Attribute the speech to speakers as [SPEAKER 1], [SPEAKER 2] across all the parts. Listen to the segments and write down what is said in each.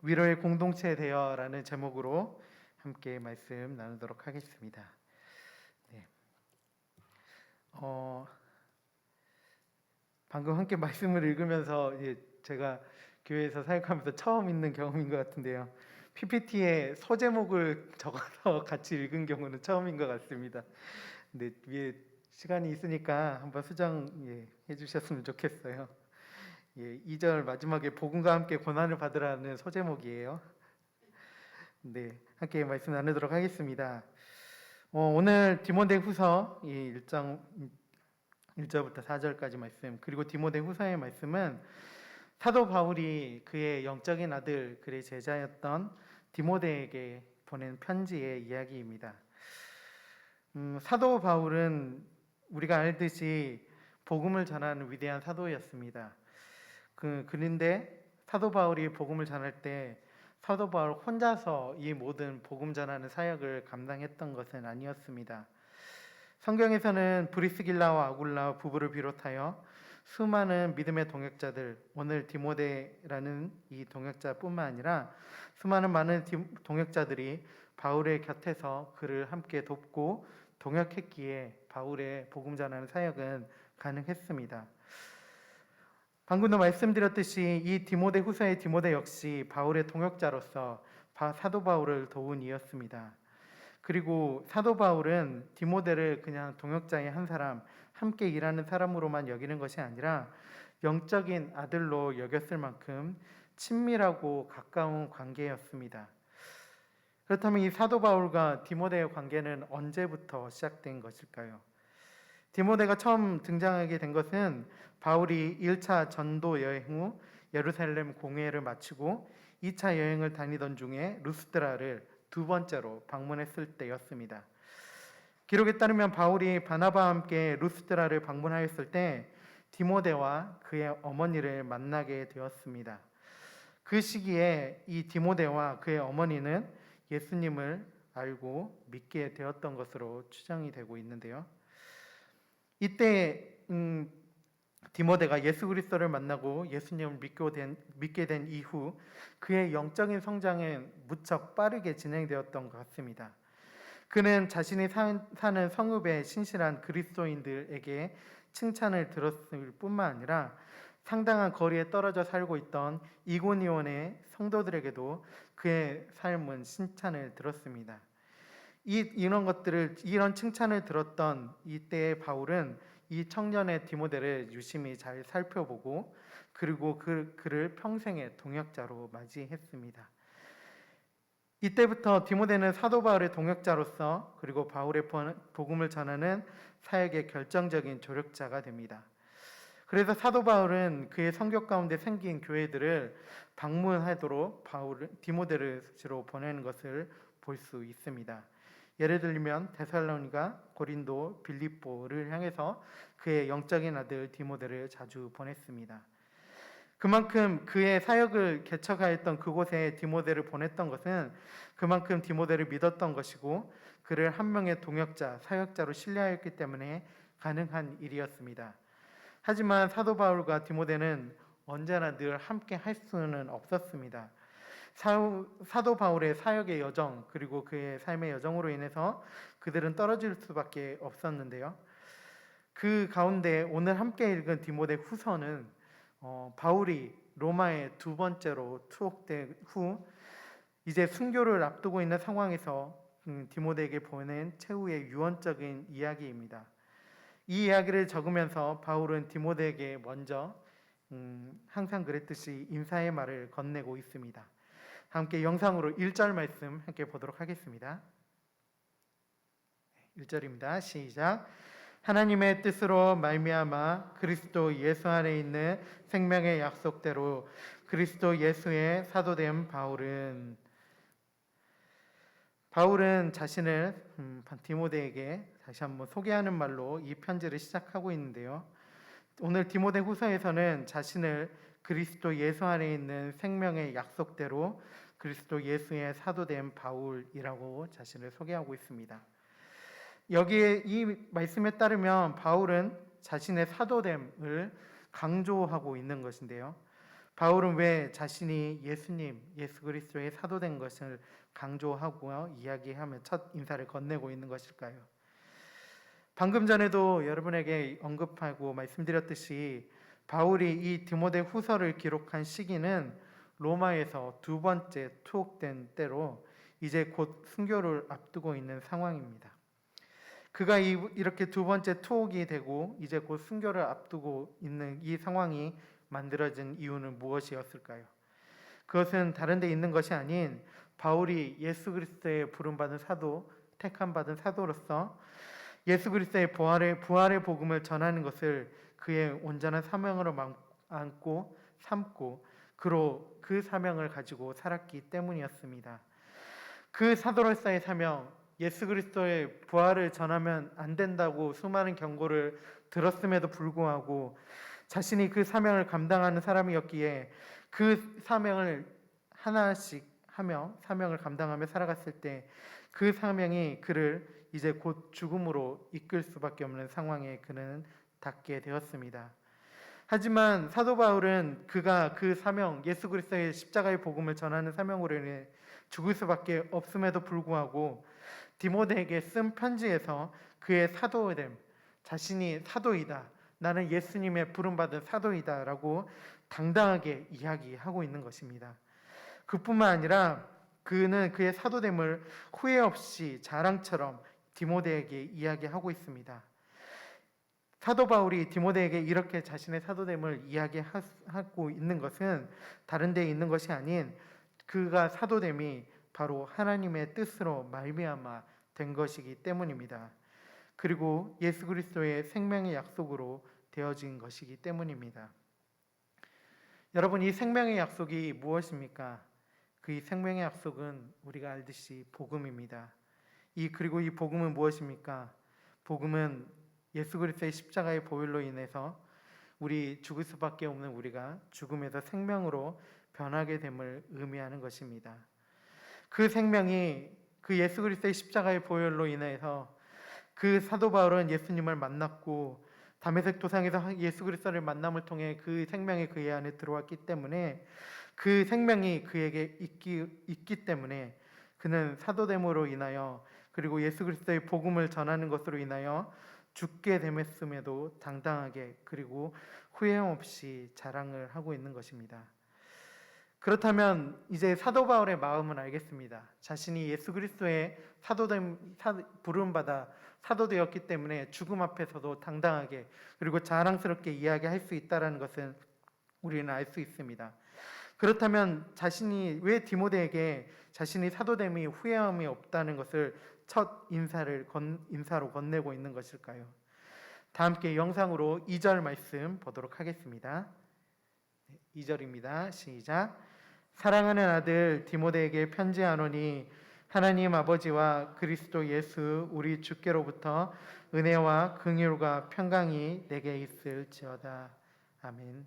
[SPEAKER 1] 위로의 공동체 되어라는 제목으로 함께 말씀 나누도록 하겠습니다. 네. 방금 함께 말씀을 읽으면서 제가 교회에서 사역하면서 처음 있는 경험인 것 같은데요. PPT에 소제목을 적어서 같이 읽은 경우는 처음인 것 같습니다. 근데 위에 시간이 있으니까 한번 수정 해주셨으면 좋겠어요. 2절 마지막에 복음과 함께 고난을 받으라는 소제목이에요. 네, 함께 말씀 나누도록 하겠습니다. 오늘 디모데후서 1장 1절부터 4절까지 말씀, 그리고 디모데후서의 말씀은 사도 바울이 그의 영적인 아들, 그의 제자였던 디모데에게 보낸 편지의 이야기입니다. 사도 바울은 우리가 알듯이 복음을 전하는 위대한 사도였습니다. 그런데 사도 바울이 복음을 전할 때 사도 바울 혼자서 이 모든 복음 전하는 사역을 감당했던 것은 아니었습니다. 성경에서는 브리스길라와 아굴라 부부를 비롯하여 수많은 믿음의 동역자들, 오늘 디모데라는 이 동역자뿐만 아니라 많은 동역자들이 바울의 곁에서 그를 함께 돕고 동역했기에 바울의 복음 전하는 사역은 가능했습니다. 방금도 말씀드렸듯이 이 디모데 후서의 디모데 역시 바울의 동역자로서 사도 바울을 도운 이였습니다. 그리고 사도 바울은 디모데를 그냥 동역자의 한 사람, 함께 일하는 사람으로만 여기는 것이 아니라 영적인 아들로 여겼을 만큼 친밀하고 가까운 관계였습니다. 그렇다면 이 사도 바울과 디모데의 관계는 언제부터 시작된 것일까요? 디모데가 처음 등장하게 된 것은 바울이 1차 전도 여행 후 예루살렘 공회를 마치고 2차 여행을 다니던 중에 루스드라를 두 번째로 방문했을 때였습니다. 기록에 따르면 바울이 바나바와 함께 루스드라를 방문하였을 때 디모데와 그의 어머니를 만나게 되었습니다. 그 시기에 이 디모데와 그의 어머니는 예수님을 알고 믿게 되었던 것으로 추정이 되고 있는데요. 이때 디모데가 예수 그리스도를 만나고 예수님을 믿게 된 이후 그의 영적인 성장은 무척 빠르게 진행되었던 것 같습니다. 그는 자신이 사는 성읍의 신실한 그리스도인들에게 칭찬을 들었을 뿐만 아니라 상당한 거리에 떨어져 살고 있던 이고니온의 성도들에게도 그의 삶은 칭찬을 들었습니다. 이런 칭찬을 들었던 이때의 바울은 이 청년의 디모데를 유심히 잘 살펴보고 그리고 그를 평생의 동역자로 맞이했습니다. 이때부터 디모데는 사도 바울의 동역자로서 그리고 바울의 복음을 전하는 사역의 결정적인 조력자가 됩니다. 그래서 사도 바울은 그의 성교 가운데 생긴 교회들을 방문하도록 디모데를 주로 보내는 것을 볼 수 있습니다. 예를 들면 데살로니가, 고린도, 빌립보를 향해서 그의 영적인 아들 디모데를 자주 보냈습니다. 그만큼 그의 사역을 개척하였던 그곳에 디모데를 보냈던 것은 그만큼 디모데를 믿었던 것이고 그를 한 명의 동역자, 사역자로 신뢰하였기 때문에 가능한 일이었습니다. 하지만 사도 바울과 디모데는 언제나 늘 함께 할 수는 없었습니다. 사도 바울의 사역의 여정 그리고 그의 삶의 여정으로 인해서 그들은 떨어질 수밖에 없었는데요. 그 가운데 오늘 함께 읽은 디모데 후서는 바울이 로마에 두 번째로 투옥된 후 이제 순교를 앞두고 있는 상황에서 디모데에게 보낸 최후의 유언적인 이야기입니다. 이 이야기를 적으면서 바울은 디모데에게 먼저 항상 그랬듯이 인사의 말을 건네고 있습니다. 함께 영상으로 1절 말씀 함께 보도록 하겠습니다. 1절입니다. 시작. 하나님의 뜻으로 말미암아 그리스도 예수 안에 있는 생명의 약속대로 그리스도 예수의 사도된 바울은 자신을 디모데에게 다시 한번 소개하는 말로 이 편지를 시작하고 있는데요. 오늘 디모데 후서에서는 자신을 그리스도 예수 안에 있는 생명의 약속대로 그리스도 예수의 사도된 바울이라고 자신을 소개하고 있습니다. 여기에 이 말씀에 따르면 바울은 자신의 사도됨을 강조하고 있는 것인데요. 바울은 왜 자신이 예수님, 예수 그리스도의 사도된 것을 강조하고 이야기하며 첫 인사를 건네고 있는 것일까요? 방금 전에도 여러분에게 언급하고 말씀드렸듯이 바울이 이 디모데 후서를 기록한 시기는 로마에서 두 번째 투옥된 때로 이제 곧 순교를 앞두고 있는 상황입니다. 그가 이렇게 두 번째 투옥이 되고 이제 곧 순교를 앞두고 있는 이 상황이 만들어진 이유는 무엇이었을까요? 그것은 다른 데 있는 것이 아닌 바울이 예수 그리스도의 부름받은 사도, 택함 받은 사도로서 예수 그리스도의 부활의 복음을 전하는 것을 그의 온전한 사명으로 안고 삼고 그로 그 사명을 가지고 살았기 때문이었습니다. 그 사도로서의 사명, 예수 그리스도의 부활을 전하면 안 된다고 수많은 경고를 들었음에도 불구하고 자신이 그 사명을 감당하는 사람이었기에 그 사명을 하나씩 하며 사명을 감당하며 살아갔을 때 그 사명이 그를 이제 곧 죽음으로 이끌 수밖에 없는 상황에 그는 닿게 되었습니다. 하지만 사도 바울은 그가 그 사명, 예수 그리스도의 십자가의 복음을 전하는 사명으로 인해 죽을 수밖에 없음에도 불구하고 디모데에게 쓴 편지에서 그의 사도됨, 자신이 사도이다, 나는 예수님의 부름받은 사도이다 라고 당당하게 이야기하고 있는 것입니다. 그뿐만 아니라 그는 그의 사도됨을 후회 없이 자랑처럼 디모데에게 이야기하고 있습니다. 사도 바울이 디모데에게 이렇게 자신의 사도됨을 이야기하고 있는 것은 다른 데에 있는 것이 아닌 그가 사도됨이 바로 하나님의 뜻으로 말미암아 된 것이기 때문입니다. 그리고 예수 그리스도의 생명의 약속으로 되어진 것이기 때문입니다. 여러분, 이 생명의 약속이 무엇입니까? 그 생명의 약속은 우리가 알듯이 복음입니다. 그리고 이 복음은 무엇입니까? 복음은 예수 그리스도의 십자가의 보혈로 인해서 우리 죽을 수밖에 없는 우리가 죽음에서 생명으로 변하게 됨을 의미하는 것입니다. 그 생명이 그 예수 그리스도의 십자가의 보혈로 인해서 그 사도 바울은 예수님을 만났고 다메섹 도상에서 예수 그리스도를 만남을 통해 그 생명이 그의 안에 들어왔기 때문에 그 생명이 그에게 있기 때문에 그는 사도됨으로 인하여 그리고 예수 그리스도의 복음을 전하는 것으로 인하여 죽게 됨에도 당당하게 그리고 후회 없이 자랑을 하고 있는 것입니다. 그렇다면 이제 사도 바울의 마음은 알겠습니다. 자신이 예수 그리스도의 부름받아 사도되었기 때문에 죽음 앞에서도 당당하게 그리고 자랑스럽게 이야기할 수 있다는 것은 우리는 알 수 있습니다. 그렇다면 자신이 왜 디모데에게 자신이 사도됨이 후회함이 없다는 것을 첫 인사로 건네고 있는 것일까요? 다 함께 영상으로 2절 말씀 보도록 하겠습니다. 2절입니다. 시작. 사랑하는 아들 디모데에게 편지하노니 하나님 아버지와 그리스도 예수 우리 주께로부터 은혜와 긍휼과 평강이 내게 있을지어다. 아멘.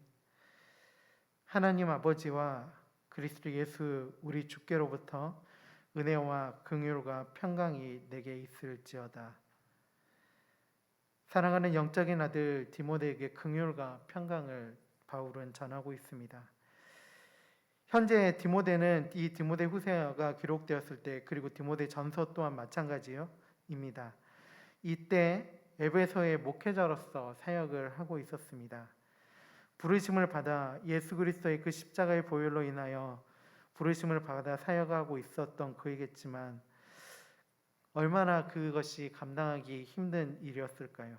[SPEAKER 1] 하나님 아버지와 그리스도 예수 우리 주께로부터 은혜와 긍휼과 평강이 내게 있을지어다. 사랑하는 영적인 아들 디모데에게 긍휼과 평강을 바울은 전하고 있습니다. 현재 디모데는 이 디모데 후서가 기록되었을 때 그리고 디모데 전서 또한 마찬가지입니다. 이때 에베소의 목회자로서 사역을 하고 있었습니다. 부르심을 받아 예수 그리스도의 그 십자가의 보혈로 인하여 부르심을 받아 사역하고 있었던 그이겠지만 얼마나 그것이 감당하기 힘든 일이었을까요?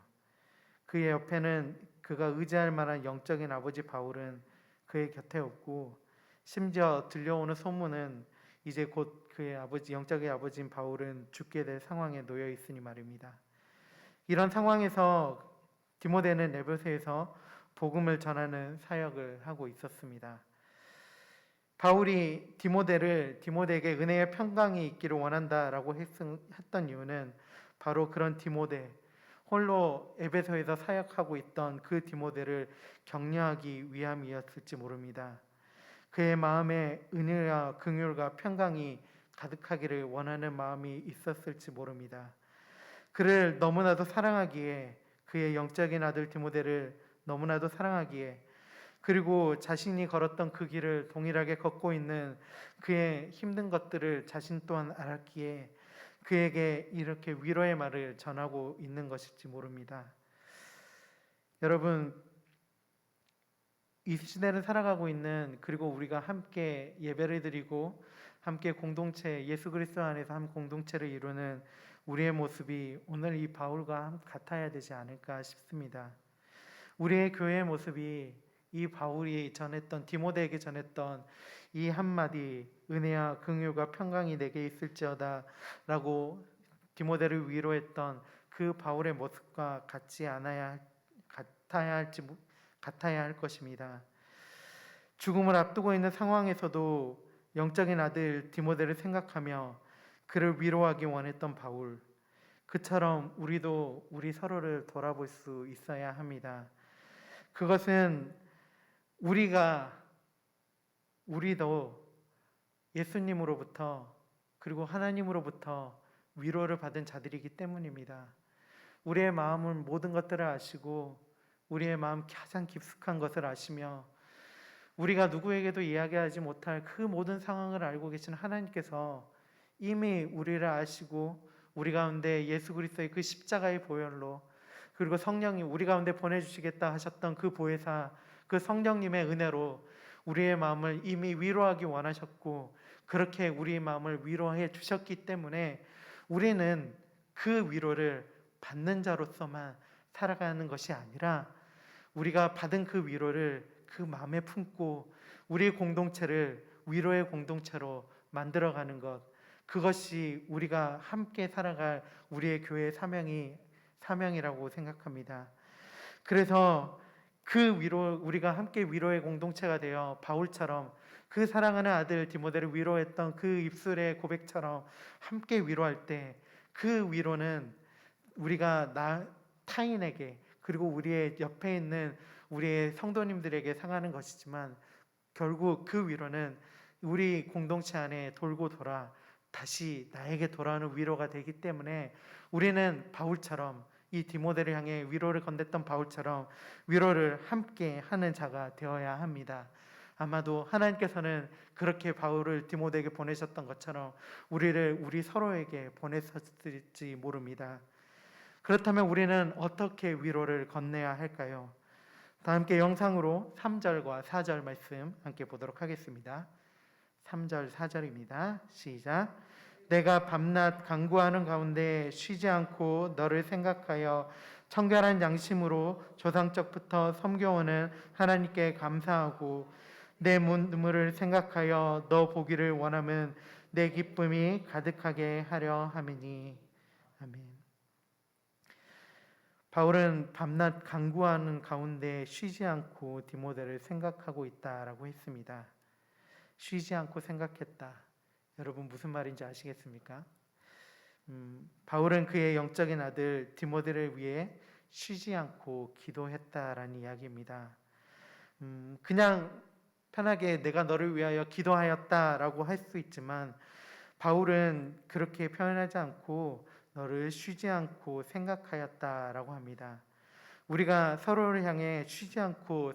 [SPEAKER 1] 그의 옆에는 그가 의지할 만한 영적인 아버지 바울은 그의 곁에 없고 심지어 들려오는 소문은 이제 곧 그의 영적인 아버지인 바울은 죽게 될 상황에 놓여 있으니 말입니다. 이런 상황에서 디모데는 에베소에서 복음을 전하는 사역을 하고 있었습니다. 바울이 디모데에게 은혜의 평강이 있기를 원한다라고 했던 이유는 바로 그런 디모데, 홀로 에베소에서 사역하고 있던 그 디모데를 격려하기 위함이었을지 모릅니다. 그의 마음에 은혜와 긍휼과 평강이 가득하기를 원하는 마음이 있었을지 모릅니다. 그를 너무나도 사랑하기에 그의 영적인 아들 디모데를 너무나도 사랑하기에 그리고 자신이 걸었던 그 길을 동일하게 걷고 있는 그의 힘든 것들을 자신 또한 알았기에 그에게 이렇게 위로의 말을 전하고 있는 것일지 모릅니다. 여러분, 이 시대를 살아가고 있는, 그리고 우리가 함께 예배를 드리고 함께 공동체, 예수 그리스도 안에서 한 공동체를 이루는 우리의 모습이 오늘 이 바울과 같아야 되지 않을까 싶습니다. 우리의 교회의 모습이 이 바울이 전했던, 디모데에게 전했던 이 한마디, 은혜와 긍휼과 평강이 내게 있을지어다 라고 디모데를 위로했던 그 바울의 모습과 같아야 할 것입니다. 죽음을 앞두고 있는 상황에서도 영적인 아들 디모데를 생각하며 그를 위로하기 원했던 바울, 그처럼 우리도 우리 서로를 돌아볼 수 있어야 합니다. 그것은 우리도 예수님으로부터, 그리고 하나님으로부터 위로를 받은 자들이기 때문입니다. 우리의 마음은 모든 것들을 아시고 우리의 마음 가장 깊숙한 것을 아시며 우리가 누구에게도 이야기하지 못할 그 모든 상황을 알고 계신 하나님께서 이미 우리를 아시고 우리 가운데 예수 그리스도의 그 십자가의 보혈로, 그리고 성령이 우리 가운데 보내주시겠다 하셨던 그 보혜사, 그 성령님의 은혜로 우리의 마음을 이미 위로하기 원하셨고 그렇게 우리의 마음을 위로해 주셨기 때문에 우리는 그 위로를 받는 자로서만 살아가는 것이 아니라 우리가 받은 그 위로를 그 마음에 품고 우리의 공동체를 위로의 공동체로 만들어가는 것, 그것이 우리가 함께 살아갈 우리의 교회의 사명이라고 생각합니다. 그래서 그 위로, 우리가 함께 위로의 공동체가 되어 바울처럼 그 사랑하는 아들 디모데를 위로했던 그 입술의 고백처럼 함께 위로할 때 그 위로는 우리가 타인에게, 그리고 우리의 옆에 있는 우리의 성도님들에게 상하는 것이지만 결국 그 위로는 우리 공동체 안에 돌고 돌아 다시 나에게 돌아오는 위로가 되기 때문에 우리는 바울처럼, 이 디모데를 향해 위로를 건넸던 바울처럼 위로를 함께 하는 자가 되어야 합니다. 아마도 하나님께서는 그렇게 바울을 디모데에게 보내셨던 것처럼 우리 서로에게 보내셨을지 모릅니다. 그렇다면 우리는 어떻게 위로를 건네야 할까요? 다 함께 영상으로 3절과 4절 말씀 함께 보도록 하겠습니다. 3절 4절입니다. 시작. 내가 밤낮 간구하는 가운데 쉬지 않고 너를 생각하여 청결한 양심으로 조상적부터 섬겨오는 하나님께 감사하고 내 눈물을 생각하여 너 보기를 원하면 내 기쁨이 가득하게 하려 함이니. 아멘. 바울은 밤낮 간구하는 가운데 쉬지 않고 디모데를 생각하고 있다라고 했습니다. 쉬지 않고 생각했다. 여러분 무슨 말인지 아시겠습니까? 바울은 그의 영적인 아들 디모데를 위해 쉬지 않고 기도했다라는 이야기입니다. 그냥 편하게 내가 너를 위하여 기도하였다라고 할 수 있지만 바울은 그렇게 표현하지 않고 너를 쉬지 않고 생각하였다라고 합니다. 우리가 서로를 향해 쉬지 않고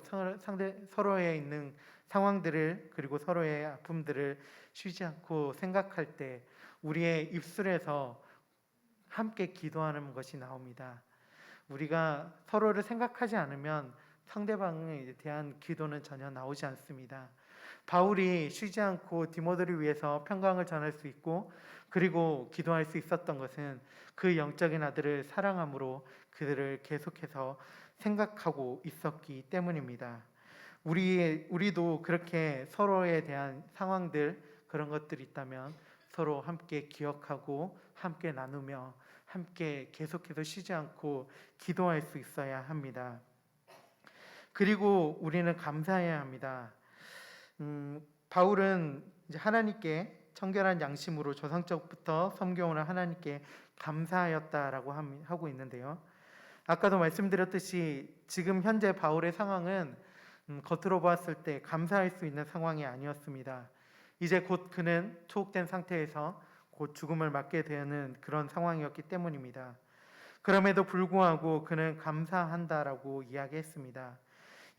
[SPEAKER 1] 서로에 있는 상황들을, 그리고 서로의 아픔들을 쉬지 않고 생각할 때 우리의 입술에서 함께 기도하는 것이 나옵니다. 우리가 서로를 생각하지 않으면 상대방에 대한 기도는 전혀 나오지 않습니다. 바울이 쉬지 않고 디모데를 위해서 평강을 전할 수 있고 그리고 기도할 수 있었던 것은 그 영적인 아들을 사랑함으로 그들을 계속해서 생각하고 있었기 때문입니다. 우리도 그렇게 서로에 대한 상황들, 그런 것들이 있다면 서로 함께 기억하고 함께 나누며 함께 계속해서 쉬지 않고 기도할 수 있어야 합니다. 그리고 우리는 감사해야 합니다. 바울은 이제 하나님께 청결한 양심으로 조상적부터 섬겨오는 하나님께 감사하였다라고 하고 있는데요. 아까도 말씀드렸듯이 지금 현재 바울의 상황은 겉으로 보았을 때 감사할 수 있는 상황이 아니었습니다. 이제 곧 그는 투옥된 상태에서 곧 죽음을 맞게 되는 그런 상황이었기 때문입니다. 그럼에도 불구하고 그는 감사한다라고 이야기했습니다.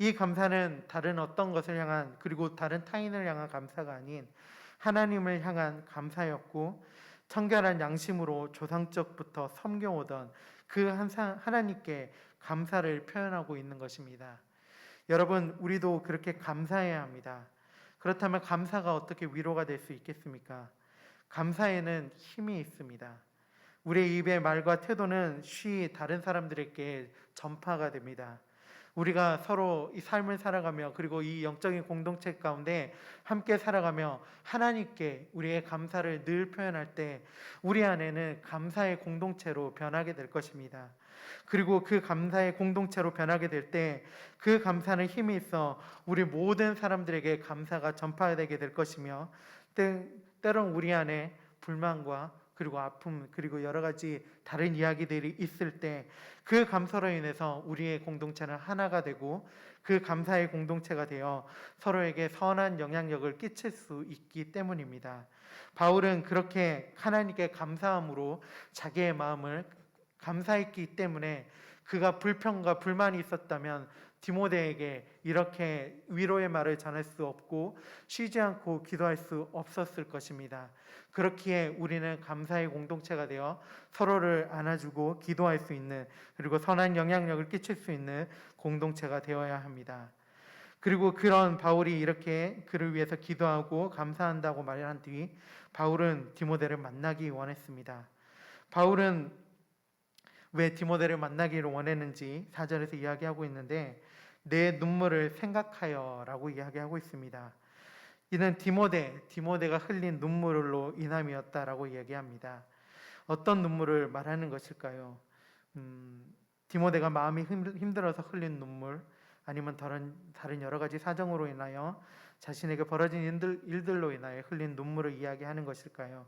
[SPEAKER 1] 이 감사는 다른 어떤 것을 향한, 그리고 다른 타인을 향한 감사가 아닌 하나님을 향한 감사였고, 청결한 양심으로 조상적부터 섬겨오던 그 하나님께 감사를 표현하고 있는 것입니다. 여러분, 우리도 그렇게 감사해야 합니다. 그렇다면 감사가 어떻게 위로가 될 수 있겠습니까? 감사에는 힘이 있습니다. 우리의 입의 말과 태도는 쉬이 다른 사람들에게 전파가 됩니다. 우리가 서로 이 삶을 살아가며, 그리고 이 영적인 공동체 가운데 함께 살아가며 하나님께 우리의 감사를 늘 표현할 때 우리 안에는 감사의 공동체로 변하게 될 것입니다. 그리고 그 감사의 공동체로 변하게 될 때 그 감사는 힘이 있어 우리 모든 사람들에게 감사가 전파되게 될 것이며, 때론 우리 안에 불만과 그리고 아픔, 그리고 여러 가지 다른 이야기들이 있을 때 그 감사로 인해서 우리의 공동체는 하나가 되고 그 감사의 공동체가 되어 서로에게 선한 영향력을 끼칠 수 있기 때문입니다. 바울은 그렇게 하나님께 감사함으로 자기의 마음을 감사했기 때문에, 그가 불평과 불만이 있었다면 디모데에게 이렇게 위로의 말을 전할 수 없고 쉬지 않고 기도할 수 없었을 것입니다. 그렇기에 우리는 감사의 공동체가 되어 서로를 안아주고 기도할 수 있는, 그리고 선한 영향력을 끼칠 수 있는 공동체가 되어야 합니다. 그리고 그런 바울이 이렇게 그를 위해서 기도하고 감사한다고 말한 뒤 바울은 디모데를 만나기 원했습니다. 바울은 왜 디모데를 만나기를 원했는지 4절에서 이야기하고 있는데, 내 눈물을 생각하여 라고 이야기하고 있습니다. 이는 디모데가 흘린 눈물로 인함이었다라고 이야기합니다. 어떤 눈물을 말하는 것일까요? 디모데가 마음이 힘들어서 흘린 눈물, 아니면 다른 여러 가지 사정으로 인하여 자신에게 벌어진 일들로 인하여 흘린 눈물을 이야기하는 것일까요?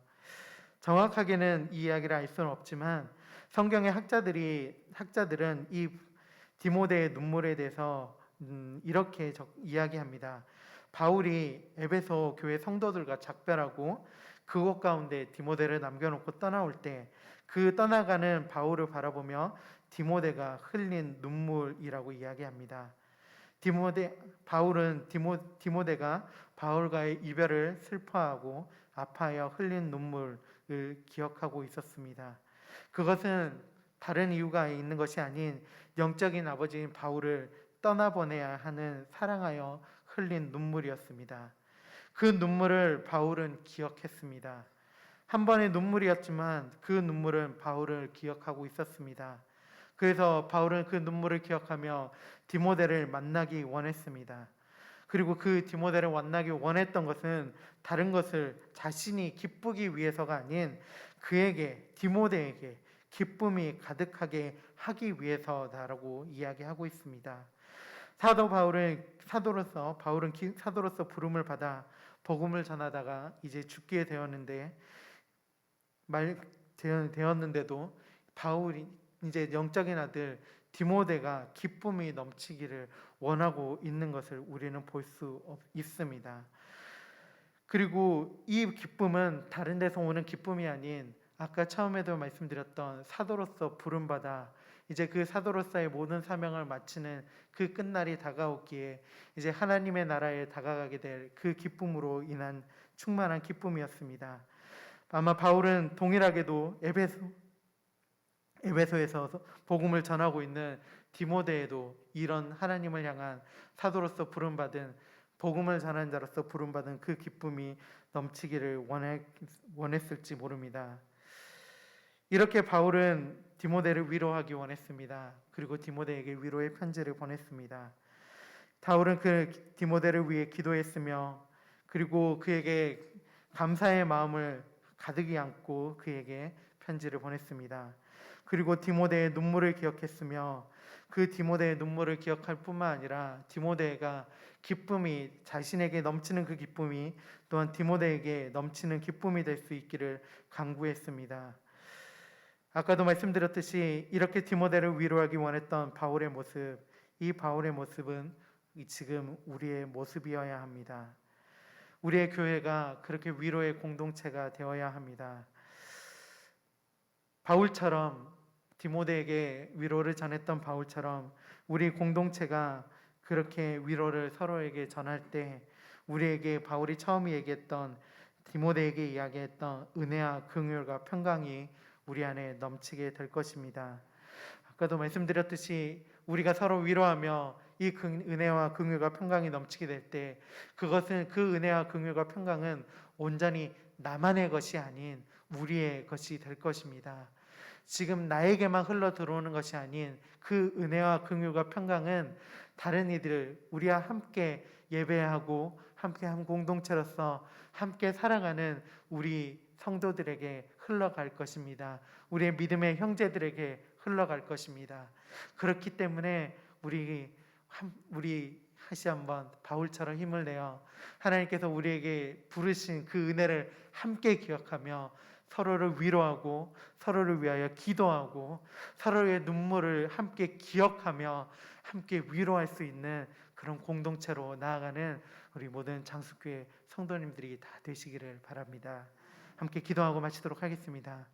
[SPEAKER 1] 정확하게는 이 이야기를 알 수는 없지만 성경의 학자들은 이 디모데의 눈물에 대해서 이렇게 이야기합니다. 바울이 에베소 교회 성도들과 작별하고 그곳 가운데 디모데를 남겨놓고 떠나올 때 그 떠나가는 바울을 바라보며 디모데가 흘린 눈물이라고 이야기합니다. 바울은 디모데가 바울과의 이별을 슬퍼하고 아파하여 흘린 눈물을 기억하고 있었습니다. 그것은 다른 이유가 있는 것이 아닌 영적인 아버지인 바울을 떠나보내야 하는 사랑하여 흘린 눈물이었습니다. 그 눈물을 바울은 기억했습니다. 한 번의 눈물이었지만 그 눈물은 바울을 기억하고 있었습니다. 그래서 바울은 그 눈물을 기억하며 디모데를 만나기 원했습니다. 그리고 그 디모데를 만나기 원했던 것은 다른 것을 자신이 기쁘기 위해서가 아닌 디모데에게 기쁨이 가득하게 하기 위해서다라고 이야기하고 있습니다. 사도로서 부름을 받아 복음을 전하다가 이제 죽게 되었는데도 바울이 이제 영적인 아들 디모데가 기쁨이 넘치기를 원하고 있는 것을 우리는 볼 수 있습니다. 그리고 이 기쁨은 다른 데서 오는 기쁨이 아닌, 아까 처음에도 말씀드렸던 사도로서 부름받아 이제 그 사도로서의 모든 사명을 마치는 그 끝날이 다가오기에 이제 하나님의 나라에 다가가게 될 그 기쁨으로 인한 충만한 기쁨이었습니다. 아마 바울은 동일하게도 에베소에서 복음을 전하고 있는 디모데에도 이런 하나님을 향한 사도로서 부름받은, 복음을 전하는 자로서 부름받은 그 기쁨이 넘치기를 원했을지 모릅니다. 이렇게 바울은 디모데를 위로하기 원했습니다. 그리고 디모데에게 위로의 편지를 보냈습니다. 바울은 그 디모데를 위해 기도했으며, 그리고 그에게 감사의 마음을 가득히 안고 그에게 편지를 보냈습니다. 그리고 디모데의 눈물을 기억했으며, 그 디모데의 눈물을 기억할 뿐만 아니라 디모데가 자신에게 넘치는 그 기쁨이 또한 디모데에게 넘치는 기쁨이 될 수 있기를 간구했습니다. 아까도 말씀드렸듯이 이렇게 디모데를 위로하기 원했던 바울의 모습, 이 바울의 모습은 지금 우리의 모습이어야 합니다. 우리의 교회가 그렇게 위로의 공동체가 되어야 합니다. 바울처럼, 디모데에게 위로를 전했던 바울처럼 우리 공동체가 그렇게 위로를 서로에게 전할 때 우리에게 바울이 처음 얘기했던 디모데에게 이야기했던 은혜와 긍휼과 평강이 우리 안에 넘치게 될 것입니다. 아까도 말씀드렸듯이 우리가 서로 위로하며 이 은혜와 긍휼과 평강이 넘치게 될 때 그것은 그 은혜와 긍휼과 평강은 온전히 나만의 것이 아닌 우리의 것이 될 것입니다. 지금 나에게만 흘러 들어오는 것이 아닌 그 은혜와 긍휼과 평강은 다른 이들 우리와 함께 예배하고 함께 한 공동체로서 함께 살아가는 우리 성도들에게 흘러갈 것입니다. 우리의 믿음의 형제들에게 흘러갈 것입니다. 그렇기 때문에 우리 다시 한번 바울처럼 힘을 내어 하나님께서 우리에게 부르신 그 은혜를 함께 기억하며 서로를 위로하고 서로를 위하여 기도하고 서로의 눈물을 함께 기억하며 함께 위로할 수 있는 그런 공동체로 나아가는 우리 모든 장수교회 성도님들이 다 되시기를 바랍니다. 함께 기도하고 마치도록 하겠습니다.